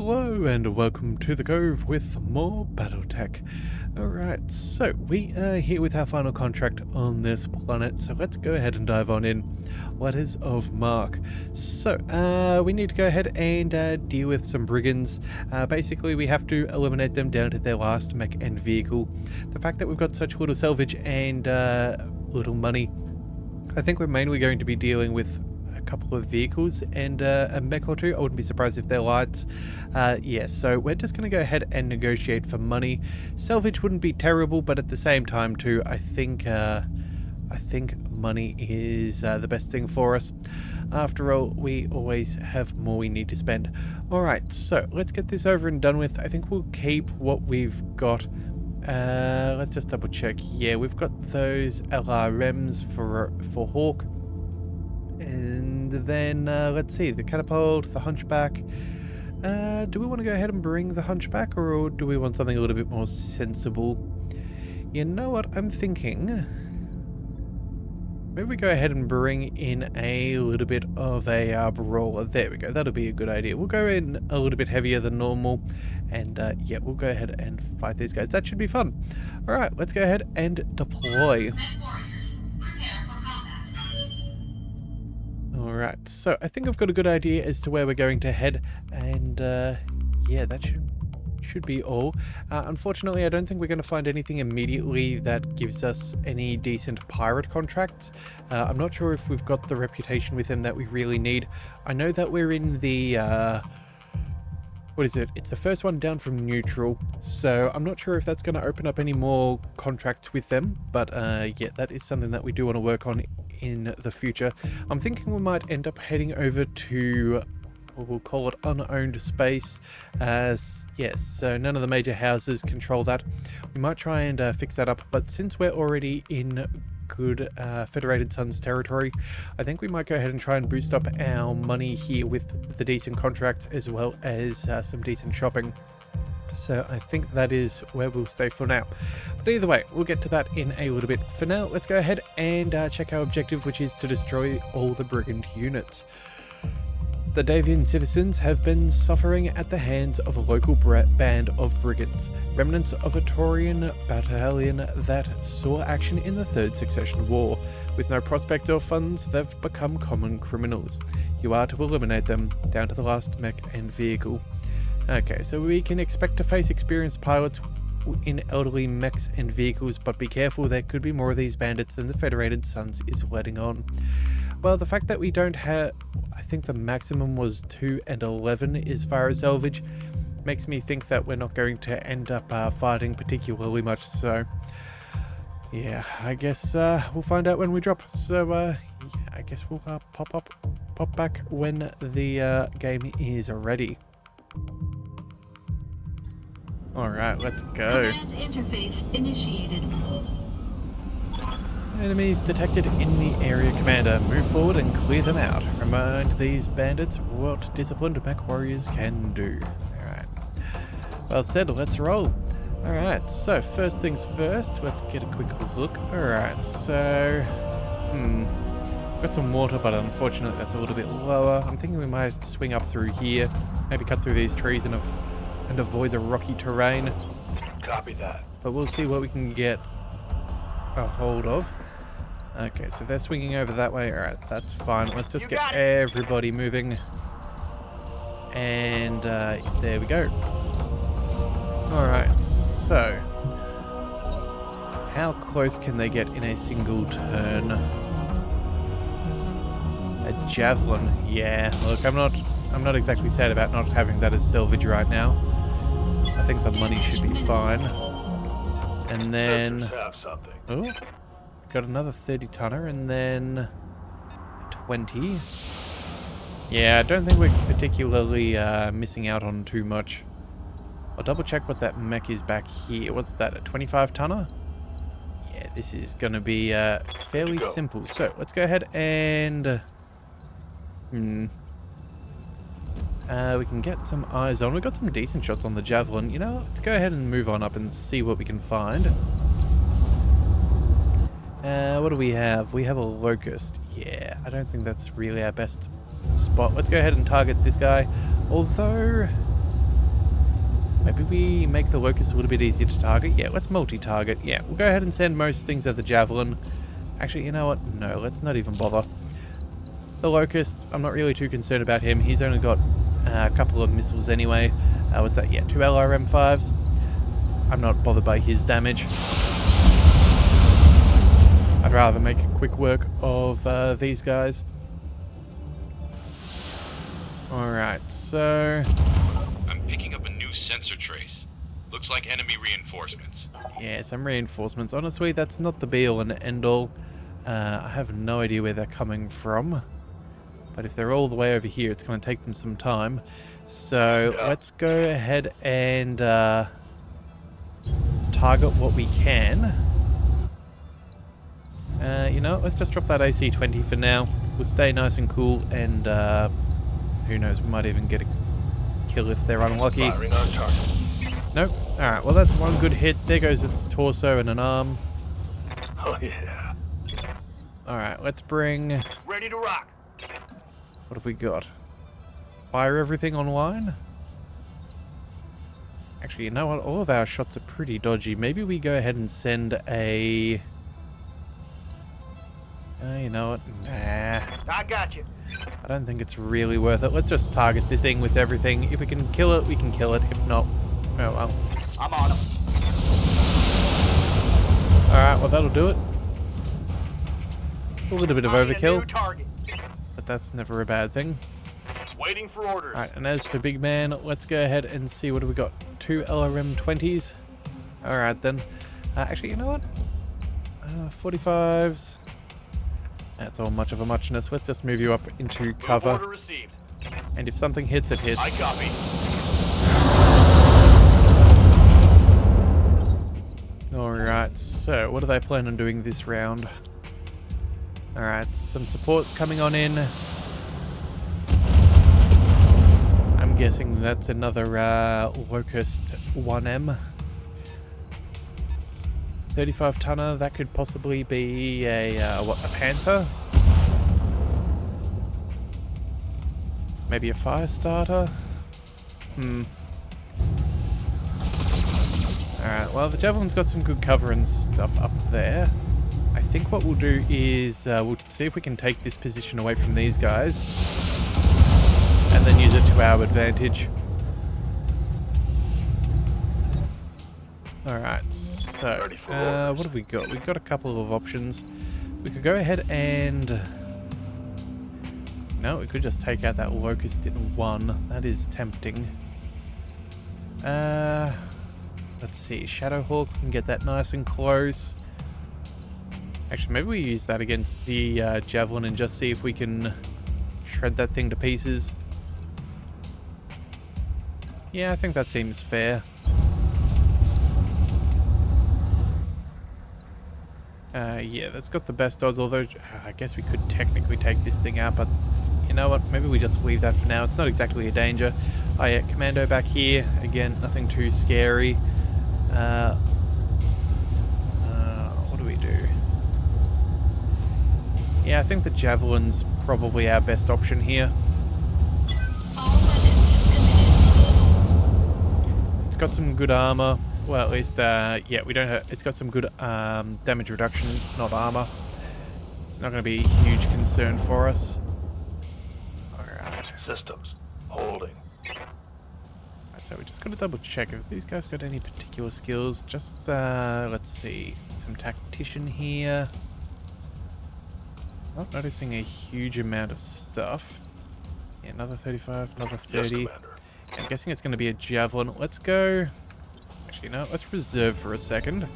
Hello and welcome to the Cove with more BattleTech. Alright, so we are here with our final contract on this planet, so let's go ahead and dive on in. Letters of mark. So, we need to go ahead and deal with some brigands. Basically, we have to eliminate them down to their last mech and vehicle. The fact that we've got such little salvage and little money, I think we're mainly going to be dealing with a couple of vehicles and a mech or two. I wouldn't be surprised if they're lights. Yeah, so we're just going to go ahead and negotiate for money. Salvage wouldn't be terrible, but at the same time too, I think money is the best thing for us. After all, we always have more we need to spend. Alright, so let's get this over and done with. I think we'll keep what we've got. Let's just double check. Yeah, we've got those LRMs for Hawk. And then, let's see, the catapult, the hunchback. Do we want to go ahead and bring the hunchback, or do we want something a little bit more sensible? You know what I'm thinking? Maybe we go ahead and bring in a little bit of a brawler. There we go, that'll be a good idea. We'll go in a little bit heavier than normal, and yeah, we'll go ahead and fight these guys. That should be fun. Alright, let's go ahead and deploy. Alright, so I think I've got a good idea as to where we're going to head, and yeah, that should be all. Unfortunately, I don't think we're going to find anything immediately that gives us any decent pirate contracts. I'm not sure if we've got the reputation with them that we really need. I know that we're in the what is it? It's the first one down from neutral, so I'm not sure if that's going to open up any more contracts with them, but yeah, that is something that we do want to work on in the future. I'm thinking we might end up heading over to, we'll call it unowned space, as yes, so none of the major houses control that. We might try and fix that up, but since we're already in good Federated Suns territory, I think we might go ahead and try and boost up our money here with the decent contracts as well as some decent shopping. So I think that is where we'll stay for now. But either way, we'll get to that in a little bit. For now, let's go ahead and check our objective, which is to destroy all the brigand units. The Davian citizens have been suffering at the hands of a local band of brigands, remnants of a Taurian battalion that saw action in the Third Succession War. With no prospect or funds, they've become common criminals. You are to eliminate them, down to the last mech and vehicle. Okay, so we can expect to face experienced pilots in elderly mechs and vehicles, but be careful, there could be more of these bandits than the Federated Suns is letting on. Well, the fact that we don't have, I think the maximum was 2 and 11 as far as salvage, makes me think that we're not going to end up fighting particularly much, so yeah, I guess we'll find out when we drop. So yeah, I guess we'll pop back when the game is ready. Alright, let's go. Command interface initiated. Enemies detected in the area, Commander. Move forward and clear them out. Remind these bandits what disciplined MechWarriors can do. Alright. Well said, let's roll. Alright, so first things first, let's get a quick look. Alright, so got some water, but unfortunately that's a little bit lower. I'm thinking we might swing up through here, maybe cut through these trees and avoid the rocky terrain. Copy that. But we'll see what we can get a hold of. Okay, so they're swinging over that way. Alright, that's fine. Let's just get everybody moving. And there we go. Alright, so how close can they get in a single turn? A javelin. Yeah, look, I'm not exactly sad about not having that as salvage right now. I think the money should be fine. And then, oh, got another 30 tonner, and then 20. Yeah, I don't think we're particularly missing out on too much. I'll double check what that mech is back here. What's that, a 25 tonner? Yeah, this is going to be fairly simple. So let's go ahead and we can get some eyes on. We've got some decent shots on the javelin. You know, let's go ahead and move on up and see what we can find. What do we have? We have a locust. Yeah, I don't think that's really our best spot. Let's go ahead and target this guy. Although, maybe we make the Locust a little bit easier to target. Yeah, let's multi-target. Yeah, we'll go ahead and send most things at the Javelin. Actually, you know what? No, let's not even bother. The Locust, I'm not really too concerned about him. He's only got a couple of missiles anyway. What's that? Yeah, 2 LRM-5s. I'm not bothered by his damage. I'd rather make quick work of these guys. Alright, so... I'm picking up a new sensor trace. Looks like enemy reinforcements. Yeah, some reinforcements. Honestly, that's not the be-all and end-all. I have no idea where they're coming from. But if they're all the way over here, it's going to take them some time. So, let's go ahead and target what we can. You know, let's just drop that AC-20 for now. We'll stay nice and cool, and who knows, we might even get a kill if they're unlucky. Firing on target. Nope. Alright, well that's one good hit. There goes its torso and an arm. Oh yeah. Alright, let's bring... Ready to rock. What have we got? Fire everything online? Actually, you know what? All of our shots are pretty dodgy. Maybe we go ahead and send a... you know what? Nah. I got you. I don't think it's really worth it. Let's just target this thing with everything. If we can kill it, we can kill it. If not, oh well. I'm on him. Alright, well that'll do it. A little bit of Spotting a overkill, new target. but that's never a bad thing. Waiting for orders. Alright, and as for Big Man, let's go ahead and see what have we got. 2 LRM-20s. Alright then. Actually, you know what? 45s. That's all much of a muchness. Let's just move you up into cover. Order received. And if something hits, it hits. I copy. Alright, so what do they plan on doing this round? Alright, some support's coming on in. I'm guessing that's another Locust 1M. 35 tonner, that could possibly be a Panther? Maybe a fire starter? Alright, well the Javelin's got some good cover and stuff up there. I think what we'll do is we'll see if we can take this position away from these guys and then use it to our advantage. Alright, so what have we got? We've got a couple of options. We could go ahead and... No, we could just take out that Locust in one. That is tempting. Let's see, Shadowhawk, we can get that nice and close. Actually, maybe we use that against the Javelin and just see if we can shred that thing to pieces. Yeah, I think that seems fair. Yeah, that's got the best odds, although I guess we could technically take this thing out, but you know what, maybe we just leave that for now. It's not exactly a danger. Oh yeah, Commando back here. Again, nothing too scary. What do we do? Yeah, I think the Javelin's probably our best option here. All weapons committed. It's got some good armor. Well, at least, yeah, we don't have... It's got some good damage reduction, not armor. It's not going to be a huge concern for us. Alright. Systems. Holding. So we just got to double check if these guys got any particular skills. Just, let's see. Some tactician here. Not noticing a huge amount of stuff. Yeah, another 35, another 30. Yes, Commander. I'm guessing it's going to be a Javelin. Let's go... Actually, no, let's reserve for a second.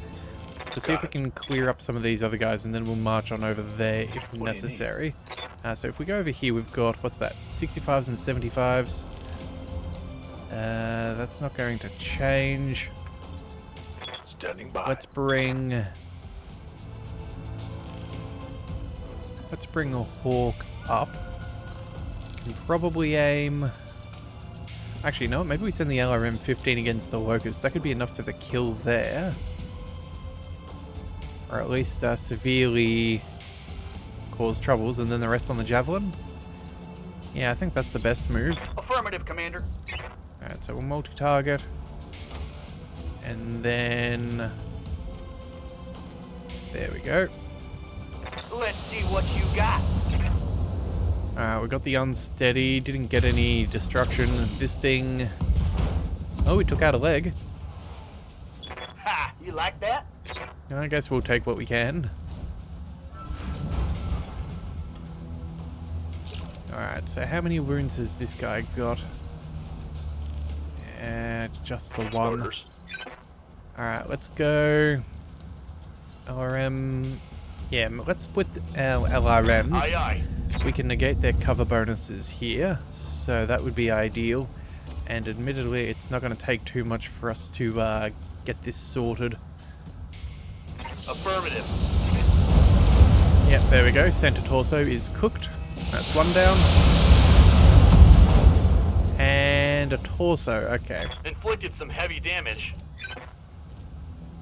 We'll see if we can clear up some of these other guys, and then we'll march on over there if necessary. So if we go over here, we've got, what's that? 65s and 75s. That's not going to change. Standing by. Let's bring a Hawk up. Can probably aim... Actually, no, maybe we send the LRM-15 against the Locust. That could be enough for the kill there. Or at least severely cause troubles, and then the rest on the Javelin. Yeah, I think that's the best move. Affirmative, Commander. Alright, so we'll multi-target. And then... There we go. Let's see what you got. Alright, we got the unsteady. Didn't get any destruction. This thing... Oh, we took out a leg. Ha! You like that? I guess we'll take what we can. Alright, so how many wounds has this guy got? Just the one. Orders. Alright, let's go. LRM. Yeah, let's put our LRMs. Aye, aye. We can negate their cover bonuses here, so that would be ideal. And admittedly, it's not going to take too much for us to get this sorted. Affirmative. Yep, there we go. Center torso is cooked. That's one down. And a torso, okay. Inflicted some heavy damage.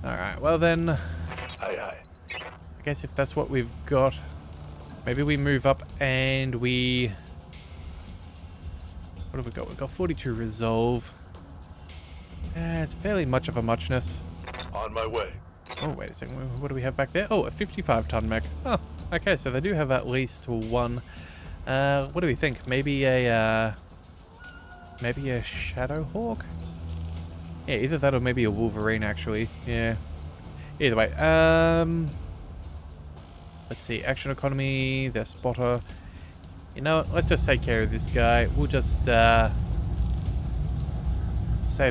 Alright, well then, Aye, aye. I guess if that's what we've got, maybe we move up and we... What have we got? We've got 42 resolve. It's fairly much of a muchness. On my way. Oh, wait a second. What do we have back there? Oh, a 55-ton mech. Oh, okay, so they do have at least one. What do we think? Maybe a Shadow Hawk? Yeah, either that or maybe a Wolverine, actually. Yeah. Either way. Let's see. Action economy, their spotter. You know what? Let's just take care of this guy. We'll just save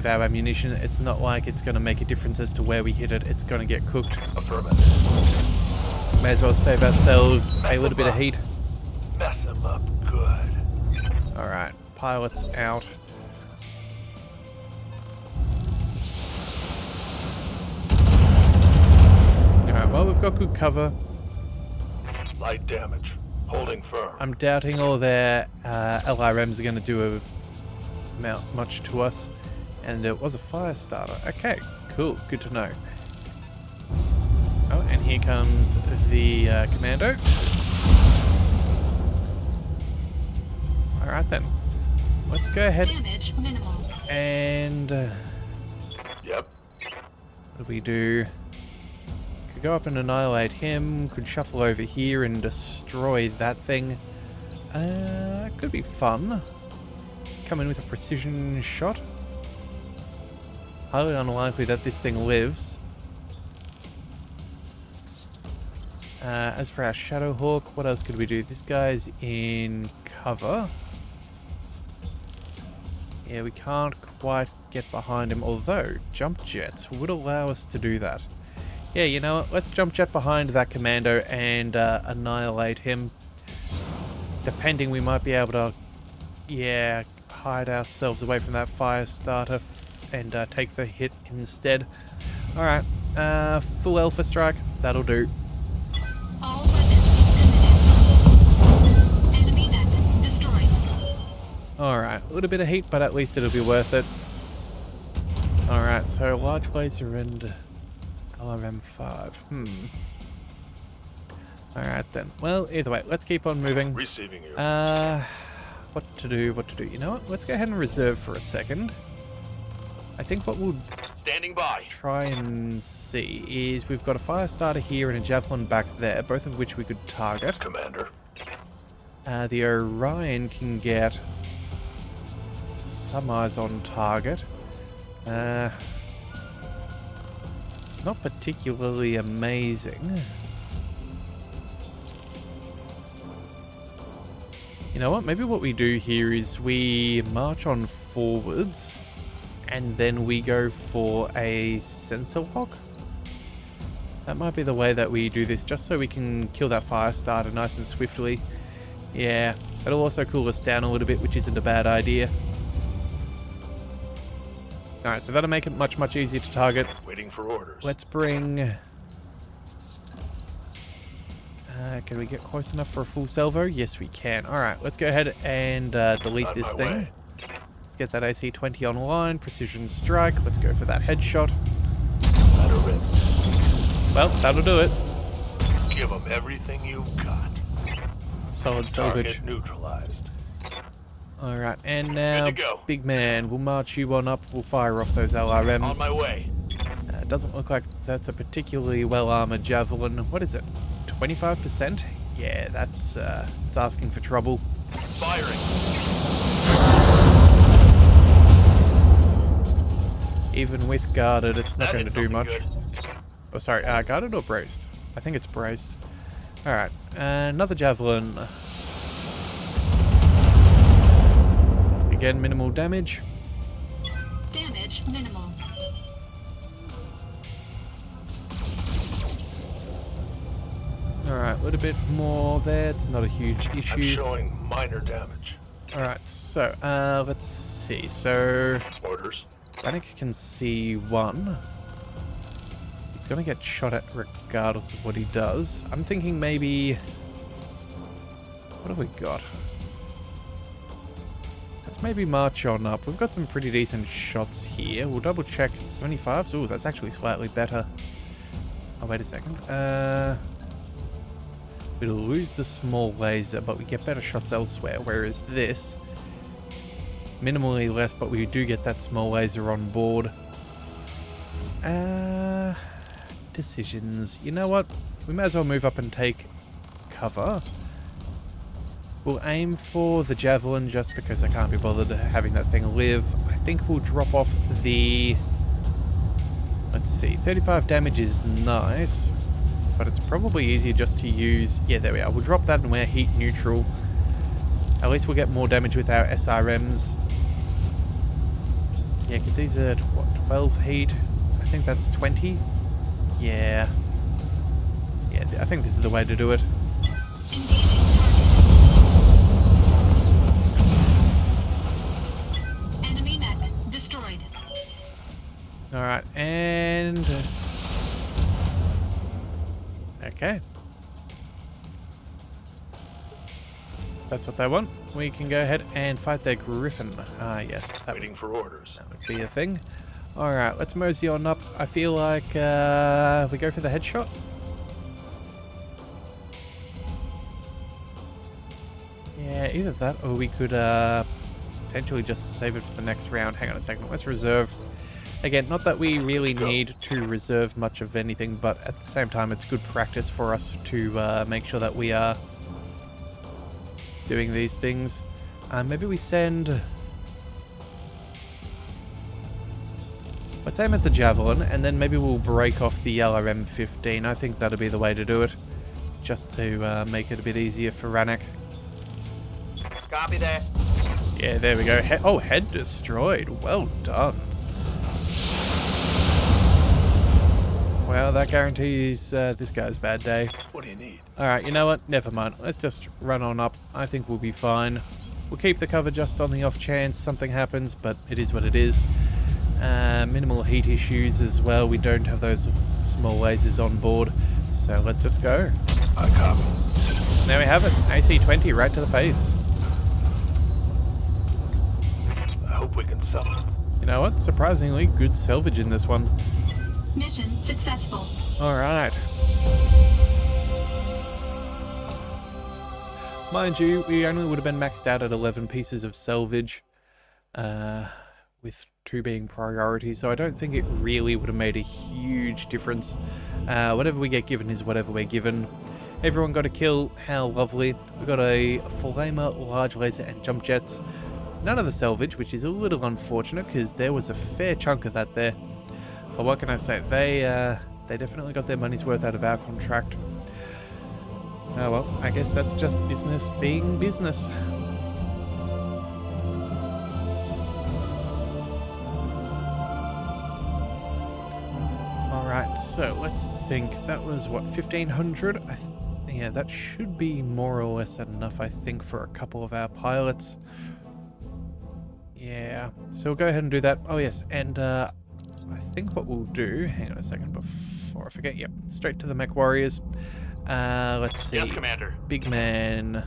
our ammunition. It's not like it's going to make a difference as to where we hit it. It's going to get cooked. Affirmative. May as well save ourselves a little bit of heat. Mess him up good. Alright, pilots out. Alright, well, we've got good cover. Light damage. Holding firm. I'm doubting all their LRMs are going to do much to us. And it was a fire starter. Okay, cool. Good to know. Oh, and here comes the commando. Alright then. Let's go ahead Damage minimal. and... Yep. what do we do? Could go up and annihilate him. Could shuffle over here and destroy that thing. Could be fun. Come in with a precision shot. Highly unlikely that this thing lives. As for our Shadow Hawk, what else could we do? This guy's in cover. Yeah, we can't quite get behind him, although jump jets would allow us to do that. Yeah, you know what? Let's jump jet behind that commando and annihilate him. Depending, we might be able to, yeah, hide ourselves away from that fire starter and take the hit instead. Alright, full alpha strike, that'll do. All weapons committed. Enemy net destroyed. Alright, a little bit of heat, but at least it'll be worth it. Alright, so large laser and LRM5. Alright then. Well, either way, let's keep on moving. Receiving you. What to do? You know what? Let's go ahead and reserve for a second. I think what we'll Standing by. try and see is we've got a fire starter here and a javelin back there, both of which we could target. Commander. The Orion can get some eyes on target. It's not particularly amazing. You know what? Maybe what we do here is we march on forwards and then we go for a sensor lock. That might be the way that we do this, just so we can kill that fire starter nice and swiftly. Yeah, it'll also cool us down a little bit, which isn't a bad idea. Alright, so that'll make it much, much easier to target. Waiting for orders. Let's bring... can we get close enough for a full salvo? Yes, we can. Alright, let's go ahead and delete On this my thing. way. Let's get that AC-20 online. Precision strike. Let's go for that headshot. Let her rip. Well, that'll do it. Give them everything you've got. Solid salvage. Target neutralized. Alright, and now, Good to go. big man, we'll march you on up. We'll fire off those LRMs. On my way. doesn't look like that's a particularly well-armored javelin. What is it? 25%? Yeah, that's it's asking for trouble. Firing. Even with guarded, it's not That going to hit do something much. good. Oh, sorry, guarded or braced? I think it's braced. Alright, another javelin. Again, minimal damage. Damage minimal. Alright, a little bit more there. It's not a huge I'm issue. showing minor damage. Alright, so, let's see. So, Orders. Rannick can see one. He's going to get shot at regardless of what he does. I'm thinking maybe... What have we got? Let's maybe march on up. We've got some pretty decent shots here. We'll double check 75s. Ooh, that's actually slightly better. Oh, wait a second. We'll lose the small laser, but we get better shots elsewhere. Whereas this, minimally less, but we do get that small laser on board. Decisions. You know what? We may as well move up and take cover. We'll aim for the javelin just because I can't be bothered having that thing live. I think we'll drop off the... Let's see. 35 damage is nice, but it's probably easier just to use... Yeah, there we are. We'll drop that and we're heat neutral. At least we'll get more damage with our SRMs. Yeah, because these are at, what, 12 heat? I think that's 20. Yeah. Yeah, I think this is the way to do it. Engaging target. Enemy mech destroyed. Alright, and... Okay. That's what they want. We can go ahead and fight their Griffin. Ah, yes. That Waiting for orders. would be a thing. Alright, let's mosey on up. I feel like we go for the headshot. Yeah, either that or we could potentially just save it for the next round. Hang on a second. Let's reserve. Again, not that we really need to reserve much of anything, but at the same time, it's good practice for us to make sure that we are doing these things. Maybe we send... Let's aim at the javelin, and then maybe we'll break off the LRM-15. I think that'll be the way to do it, just to make it a bit easier for Rannick. Copy that. Yeah, there we go. Oh, head destroyed. Well done. Well, that guarantees this guy's bad day. What do you need? Alright, you know what? Never mind. Let's just run on up. I think we'll be fine. We'll keep the cover just on the off chance something happens, but it is what it is. Minimal heat issues as well. We don't have those small lasers on board, so let's just go. I copy. There we have it. AC-20 right to the face. I hope we can sell it. You know what? Surprisingly good salvage in this one. Mission successful. Alright. Mind you, we only would have been maxed out at 11 pieces of salvage, with 2 being priority, so I don't think it really would have made a huge difference. Whatever we get given is whatever we're given. Everyone got a kill. How lovely. We got a flamer, large laser, and jump jets. None of the salvage, which is a little unfortunate because there was a fair chunk of that there. But what can I say? They definitely got their money's worth out of our contract. Oh well, I guess that's just business being business. Alright, so let's think. That was what, 1500? Yeah, that should be more or less enough, I think, for a couple of our pilots. Yeah, so we'll go ahead and do that. Oh yes, and I think what we'll do, hang on a second before I forget, yep, straight to the MechWarriors. Let's see. Yes, Commander. Big man.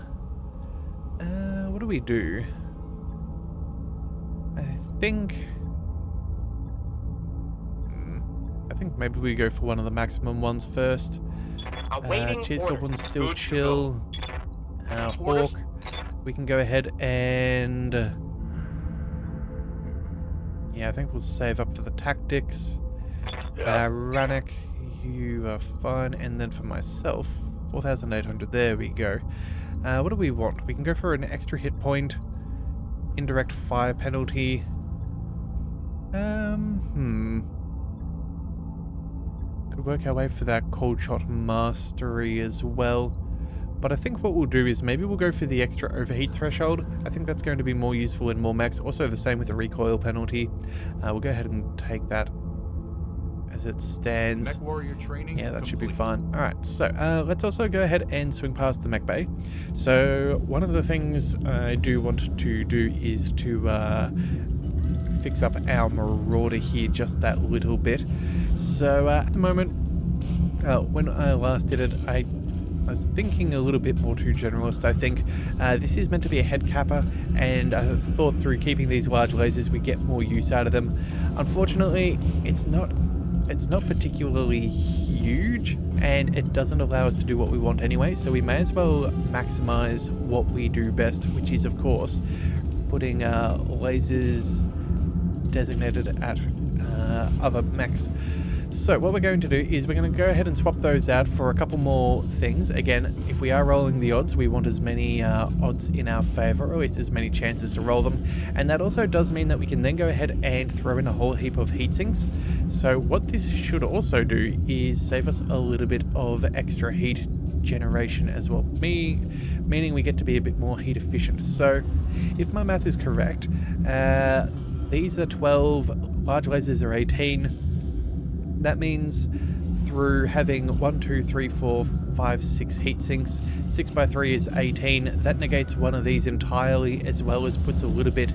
What do we do? I think maybe we go for one of the maximum ones first. Cheers Goblin still Good to chill. Hawk. We can go ahead and... yeah, I think we'll save up for the tactics. Yeah. Ranik, you are fine. And then for myself, 4,800. There we go. What do we want? We can go for an extra hit point, indirect fire penalty. Could work our way for that cold shot mastery as well. But I think what we'll do is maybe we'll go for the extra overheat threshold. I think that's going to be more useful in more mechs. Also the same with the recoil penalty. We'll go ahead and take that as it stands. MechWarrior training. Yeah, that should be complete. fine. Alright, so let's also go ahead and swing past the mech bay. So one of the things I do want to do is to fix up our marauder here just that little bit. So at the moment, when I last did it, I was thinking a little bit more too generalist. I think this is meant to be a head capper, and I thought through keeping these large lasers we get more use out of them. Unfortunately, it's not particularly huge, and it doesn't allow us to do what we want anyway, so we may as well maximize what we do best, which is of course putting lasers designated at other mechs. So what we're going to do is we're going to go ahead and swap those out for a couple more things. Again, if we are rolling the odds, we want as many odds in our favor, or at least as many chances to roll them. And that also does mean that we can then go ahead and throw in a whole heap of heat sinks. So what this should also do is save us a little bit of extra heat generation as well, meaning we get to be a bit more heat efficient. So if my math is correct, these are 12, large lasers are 18. That means through having 1, 2, 3, 4, 5, 6 heat sinks, 6 by 3 is 18. That negates one of these entirely, as well as puts a little bit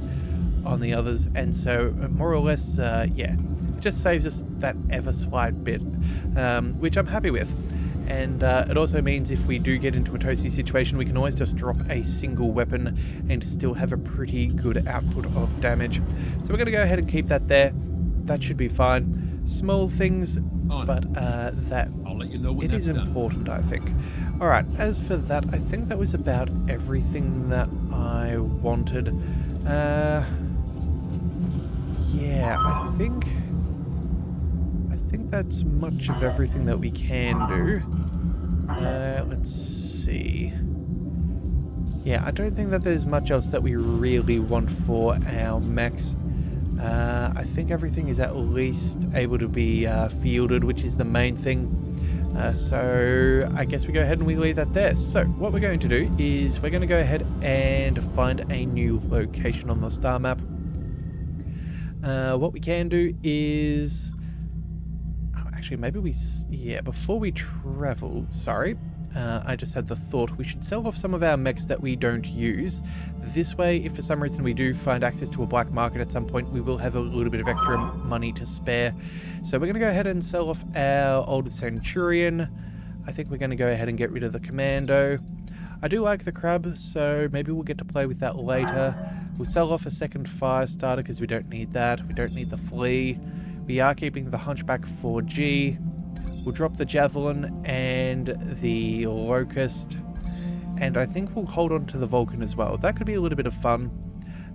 on the others. And so more or less, yeah, it just saves us that ever slight bit, which I'm happy with. And it also means if we do get into a toasty situation, we can always just drop a single weapon and still have a pretty good output of damage. So we're going to go ahead and keep that there. That should be fine. Small things, but that I'll let you know when it that's is done. important, I think. Alright, as for that, I think that was about everything that I wanted. Yeah, I think that's much of everything that we can do. Let's see. Yeah, I don't think that there's much else that we really want for our mechs. I think everything is at least able to be fielded, which is the main thing. So I guess we go ahead and we leave that there. So what we're going to do is we're going to go ahead and find a new location on the star map. What we can do is... Oh, actually, maybe before we travel... Sorry. I just had the thought we should sell off some of our mechs that we don't use. This way, if for some reason we do find access to a black market at some point, we will have a little bit of extra money to spare. So we're going to go ahead and sell off our old Centurion. I think we're going to go ahead and get rid of the Commando. I do like the Crab, so maybe we'll get to play with that later. We'll sell off a second Fire Starter because we don't need that. We don't need the Flea. We are keeping the Hunchback 4G. We'll drop the Javelin and the Locust, and I think we'll hold on to the Vulcan as well. That could be a little bit of fun.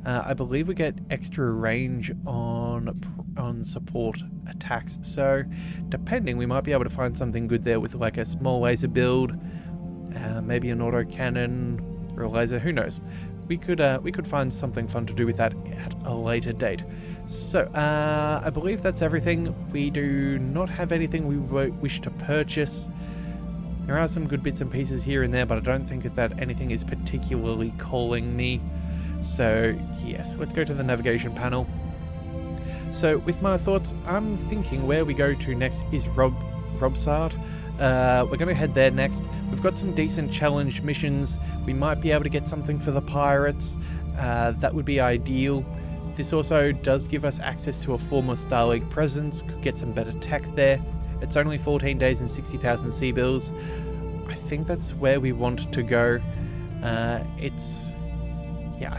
I believe we get extra range on support attacks, so depending, we might be able to find something good there with like a small laser build, maybe an autocannon or a laser, who knows. We could find something fun to do with that at a later date. So, I believe that's everything. We do not have anything we wish to purchase. There are some good bits and pieces here and there, but I don't think that anything is particularly calling me. So, yes, let's go to the navigation panel. So, with my thoughts, I'm thinking where we go to next is Robsart. We're going to head there next. We've got some decent challenge missions. We might be able to get something for the pirates. That would be ideal. This also does give us access to a former Star League presence. Could get some better tech there. It's only 14 days and 60,000 C-bills. I think that's where we want to go. I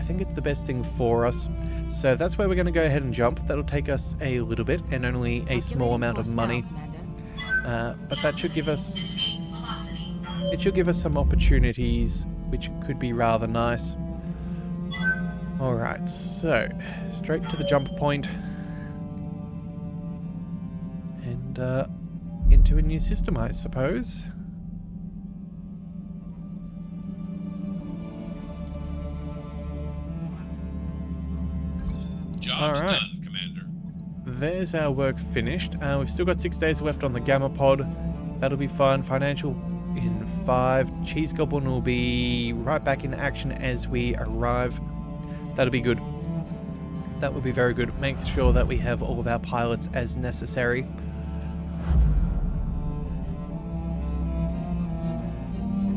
think it's the best thing for us. So that's where we're going to go ahead and jump. That'll take us a little bit and only a small amount of money. But that should give us... It should give us some opportunities, which could be rather nice. Alright, so straight to the jump point. and into a new system, I suppose. Job's All right. done, Commander. There's our work finished. We've still got 6 days left on the Gamma Pod. That'll be fun. Financial in 5. Cheese Goblin will be right back in action as we arrive. That'll be good. That would be very good. Make sure that we have all of our pilots as necessary.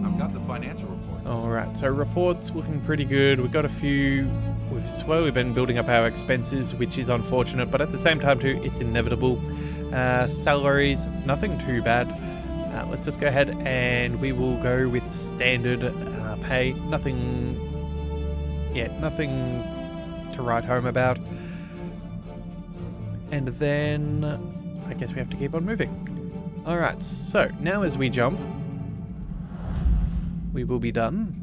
I've got the financial report. Alright, so reports looking pretty good. We've got a few... We've slowly been building up our expenses, which is unfortunate, but at the same time too, it's inevitable. Salaries, nothing too bad. Let's just go ahead and we will go with standard pay. Nothing to write home about. And then I guess we have to keep on moving. Alright, so now as we jump, we will be done.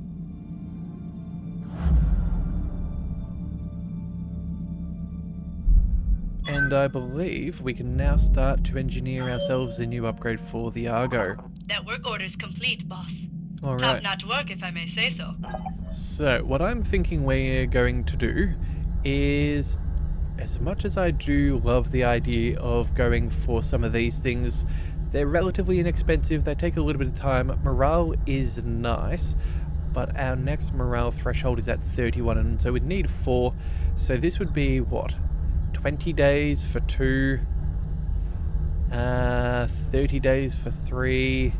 And I believe we can now start to engineer ourselves a new upgrade for the Argo. That work order's complete, boss. Alright. Top-notch work, if I may say so. So, what I'm thinking we're going to do is, as much as I do love the idea of going for some of these things, they're relatively inexpensive, they take a little bit of time. Morale is nice, but our next morale threshold is at 31, and so we'd need 4. So this would be, what, 20 days for 2, 30 days for 3.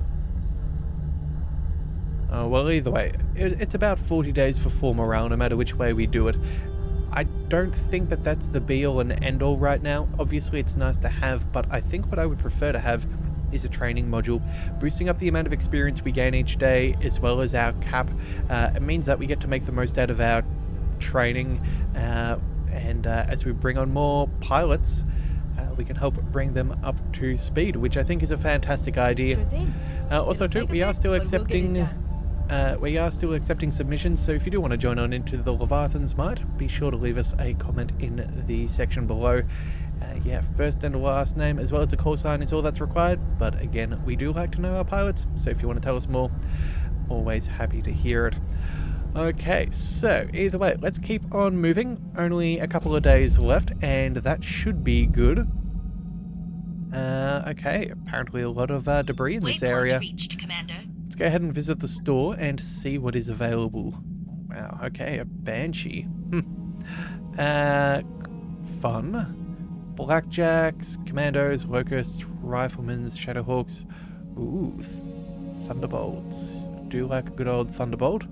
Well, either way, it's about 40 days for 4 morale, no matter which way we do it. I don't think that that's the be-all and end-all right now. Obviously, it's nice to have, but I think what I would prefer to have is a training module. Boosting up the amount of experience we gain each day, as well as our cap, it means that we get to make the most out of our training, and as we bring on more pilots, we can help bring them up to speed, which I think is a fantastic idea. Sure thing. Also, too, we are still But we'll get it accepting. We are still accepting submissions, so if you do want to join on into the Leviathan's Might, be sure to leave us a comment in the section below. Yeah, first and last name as well as a call sign is all that's required, but again, we do like to know our pilots, so if you want to tell us more, always happy to hear it. Okay, so either way, let's keep on moving. Only a couple of days left, and that should be good. Okay, apparently a lot of debris in this area. Reached, Commander. Let's go ahead and visit the store and see what is available. Wow, okay, a Banshee. Fun. Blackjacks, Commandos, Locusts, Riflemen's, Shadowhawks. Ooh, Thunderbolts. Do like a good old Thunderbolt.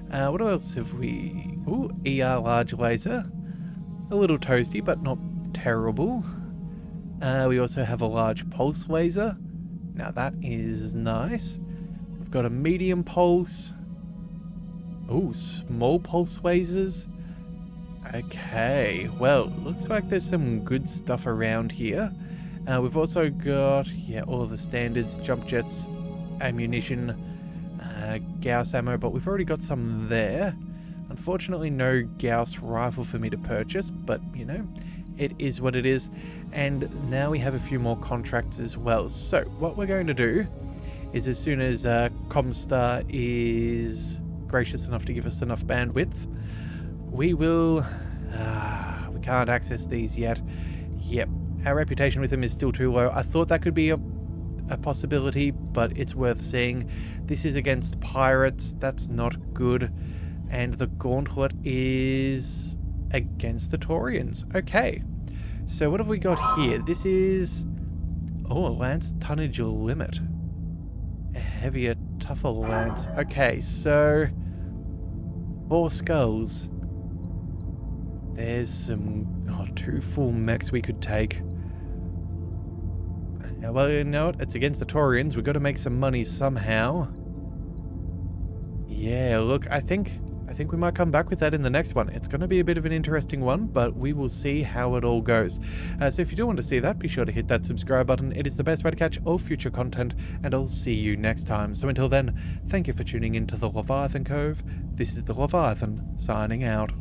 What else have we... Ooh, ER Large Laser. A little toasty, but not terrible. We also have a large pulse laser. Now that is nice. We've got a medium pulse. Ooh, small pulse lasers. Okay, well, looks like there's some good stuff around here. We've also got, yeah, all of the standards, jump jets, ammunition, Gauss ammo, but we've already got some there. Unfortunately, no Gauss rifle for me to purchase, but, you know, it is what it is. And now we have a few more contracts as well. So, what we're going to do is as soon as Comstar is gracious enough to give us enough bandwidth, we will... we can't access these yet. Yep, our reputation with them is still too low. I thought that could be a possibility, but it's worth seeing. This is against pirates. That's not good. And the gauntlet is against the Taurians. Okay, so what have we got here? This is... Oh, a lance tonnage limit. A heavier, tougher lance. Okay, so... 4 skulls. There's some... Oh, 2 full mechs we could take. Yeah, well, you know what? It's against the Taurians. We've got to make some money somehow. Yeah, look, I think we might come back with that in the next one. It's going to be a bit of an interesting one, but we will see how it all goes. So if you do want to see that, be sure to hit that subscribe button. It is the best way to catch all future content, and I'll see you next time. So until then, thank you for tuning into the Leviathan Cove. This is the Leviathan, signing out.